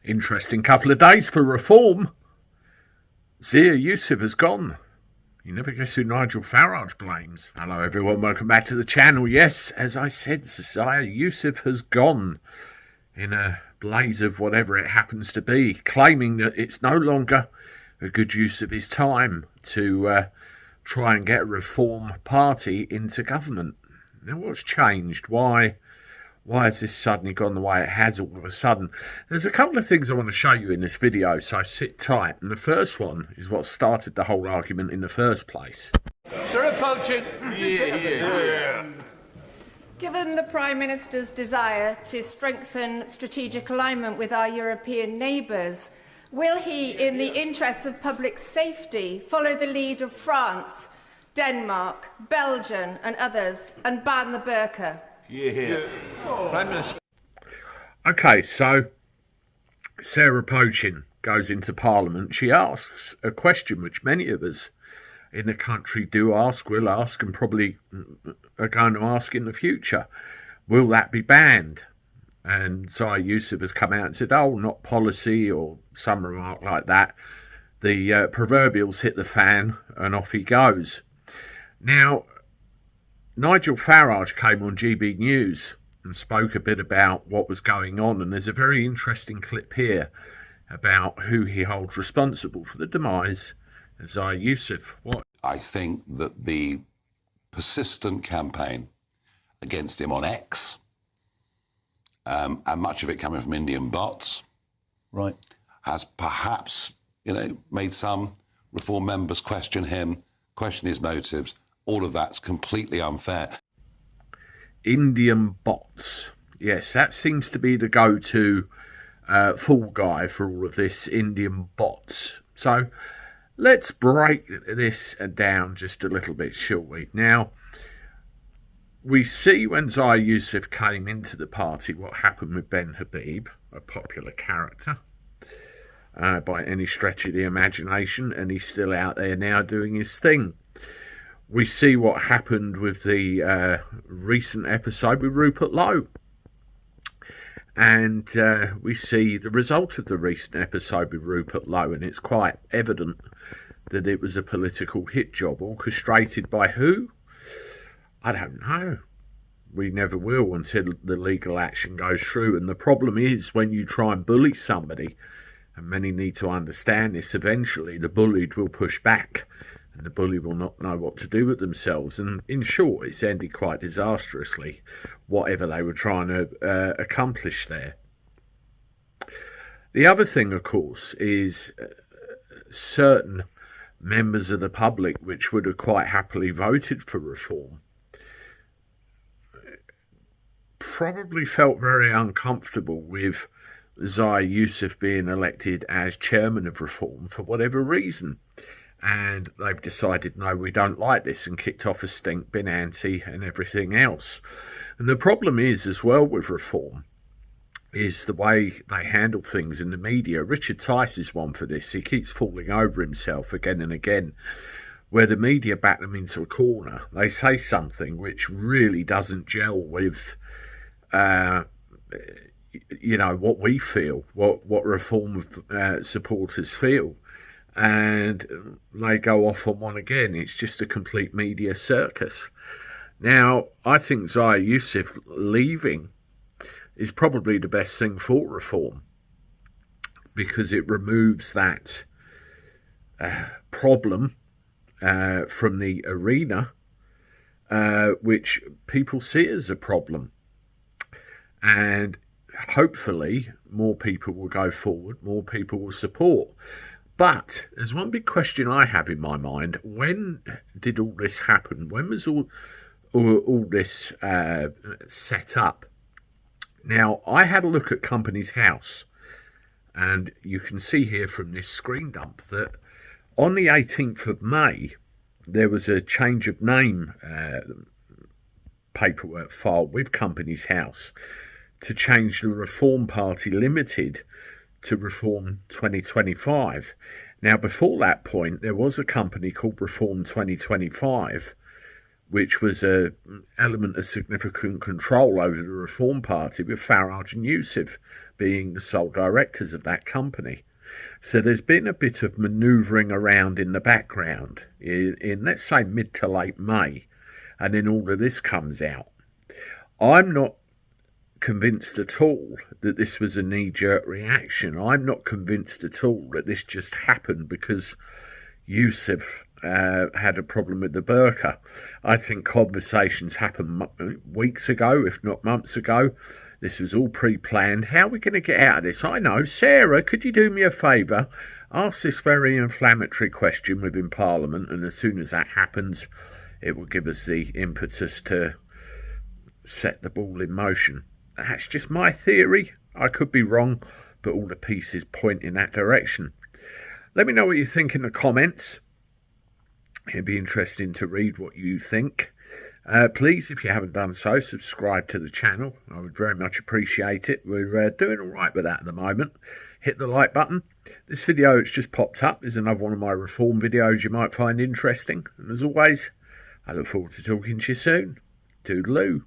Interesting couple of days for reform. Zia Yusuf has gone. You never guess who Nigel Farage blames. Hello everyone, welcome back to the channel. Yes, as I said, Zia Yusuf has gone in a blaze of whatever it happens to be, claiming that it's no longer a good use of his time to try and get a reform party into government. Now what's changed? Why has this suddenly gone the way it has all of a sudden? There's a couple of things I want to show you in this video, so sit tight. And the first one is what started the whole argument in the first place. Sir, approaching. Yeah. Given the Prime Minister's desire to strengthen strategic alignment with our European neighbours, will he, in the interests of public safety, follow the lead of France, Denmark, Belgium and others and ban the burka? Yeah. Prime Minister. Okay, so Sarah Pochin goes into Parliament. She asks a question which many of us in the country do ask, will ask, and probably are going to ask in the future. Will that be banned? And Zia Yusuf has come out and said, oh, not policy, or some remark like that. The proverbials hit the fan and off he goes. Now, Nigel Farage came on GB News and spoke a bit about what was going on, and there's a very interesting clip here about who he holds responsible for the demise of Zia Yusuf. What? I think that the persistent campaign against him on X, and much of it coming from Indian bots, right, has perhaps, made some Reform members question him, question his motives. All of that's completely unfair. Indian bots. Yes, that seems to be the go-to fall guy for all of this, Indian bots. So let's break this down just a little bit, shall we? Now, we see when Zia Yusuf came into the party what happened with Ben Habib, a popular character by any stretch of the imagination, and he's still out there now doing his thing. We see what happened with the recent episode with Rupert Lowe. And we see the result of the recent episode with Rupert Lowe, and it's quite evident that it was a political hit job orchestrated by who? I don't know. We never will until the legal action goes through. And the problem is when you try and bully somebody, and many need to understand this, eventually the bullied will push back. And the bully will not know what to do with themselves. And in short, it's ended quite disastrously, whatever they were trying to accomplish there. The other thing, of course, is certain members of the public which would have quite happily voted for reform probably felt very uncomfortable with Zia Yusuf being elected as chairman of reform for whatever reason. And they've decided, no, we don't like this, and kicked off a stink, been anti and everything else. And the problem is, as well, with reform, is the way they handle things in the media. Richard Tice is one for this. He keeps falling over himself again and again, where the media back them into a corner. They say something which really doesn't gel with, what we feel, what reform supporters feel. And they go off on one again. It's just a complete media circus. Now, I think Zia Yusuf leaving is probably the best thing for reform, because it removes that problem from the arena, which people see as a problem. And hopefully more people will go forward, more people will support. But there's one big question I have in my mind. When did all this happen? When was all this set up? Now, I had a look at Companies House, and you can see here from this screen dump that on the 18th of May, there was a change of name paperwork filed with Companies House to change the Reform Party Limited to Reform 2025. Now, before that point, there was a company called Reform 2025, which was an element of significant control over the Reform Party with Farage and Yusuf. being the sole directors of that company. So there's been a bit of manoeuvring around in the background in let's say mid to late May, and then all of this comes out. I'm not convinced at all that this was a knee-jerk reaction. I'm not convinced at all that this just happened because Yusuf had a problem with the burka. I think conversations happened weeks ago, if not months ago. This was all pre-planned. How are we going to get out of this? I know. Sarah, could you do me a favour? Ask this very inflammatory question within Parliament, and as soon as that happens, it will give us the impetus to set the ball in motion. That's just my theory. I could be wrong, but all the pieces point in that direction. Let me know what you think in the comments. It'd be interesting to read what you think. Please, if you haven't done so, subscribe to the channel. I would very much appreciate it. We're doing all right with that at the moment. Hit the like button. This video that's just popped up is another one of my reform videos you might find interesting. And as always, I look forward to talking to you soon. Toodaloo.